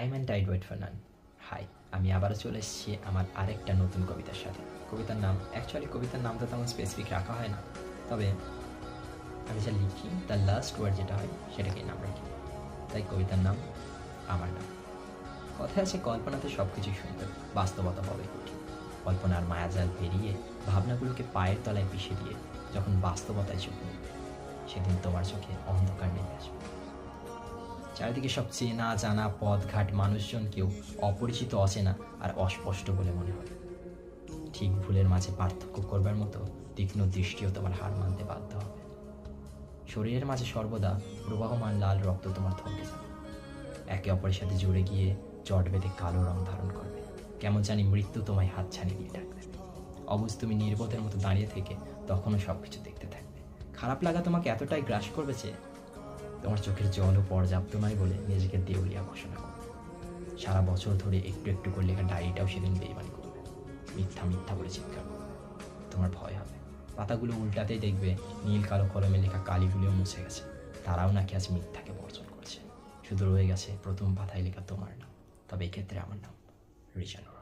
I man died wait for none. Hi, আমি আবারও চলে এসেছি আমার আরেকটা নতুন কবিতার সাথে। কবিতার নাম, অ্যাকচুয়ালি কবিতার নামটা তেমন স্পেসিফিক রাখা হয় না, তবে আমি যা লিখি তার লাস্ট ওয়ার্ড যেটা হয় সেটাকেই নাম রাখি। তাই কবিতার নাম আমার নাম। কথায় আছে কল্পনাতে সব কিছুই সুন্দর, বাস্তবতা হবে কঠিন। কল্পনার মায়াজাল পেরিয়ে ভাবনাগুলোকে পায়ের তলায় পিষে দিয়ে যখন বাস্তবতায় চোখ নেবে, সেদিন তোমার চোখে অন্ধকার নেমে আসবে। চারিদিকে সব চেনা জানা পথঘাট মানুষজনকেও অপরিচিত, অচেনা আর অস্পষ্ট বলে মনে হয়। ঠিক ভুলের মাঝে পার্থক্য করবার মতো তীক্ষ্ণ দৃষ্টিও তোমার হার মানতে বাধ্য হবে। শরীরের মাঝে সর্বদা প্রবাহমান লাল রক্ত তোমার থমকে যাবে, একে অপরের সাথে জুড়ে গিয়ে জট বেঁধে কালো রং ধারণ করবে। কেমন জানি মৃত্যু তোমায় হাতছানি দিয়ে ডাক দেবে। অবুঝ তুমি নির্বোধের মতো দাঁড়িয়ে থেকে তখনও সব কিছু দেখতে থাকবে। খারাপ লাগা তোমাকে এতটাই গ্রাস করবে যে তোমার চোখের জলও পর্যাপ্ত নয় বলে নিজেকে দেউলিয়া ঘোষণা করবে। সারা বছর ধরে একটু একটু করে লেখা ডায়েরিটাও সেদিন বেইমানি করবে, মিথ্যা মিথ্যা বলে চিৎকার করবে। তোমার ভয় হবে, পাতাগুলো উল্টাতেই দেখবে নীল কালো কলমে লেখা কালিগুলিও মুছে গেছে। তারাও নাকি আজ মিথ্যাকে বর্জন করছে। শুধু রয়ে গেছে প্রথম পাতায় লেখা তোমার নাম। তবে এক্ষেত্রে আমার নাম রিজানুর।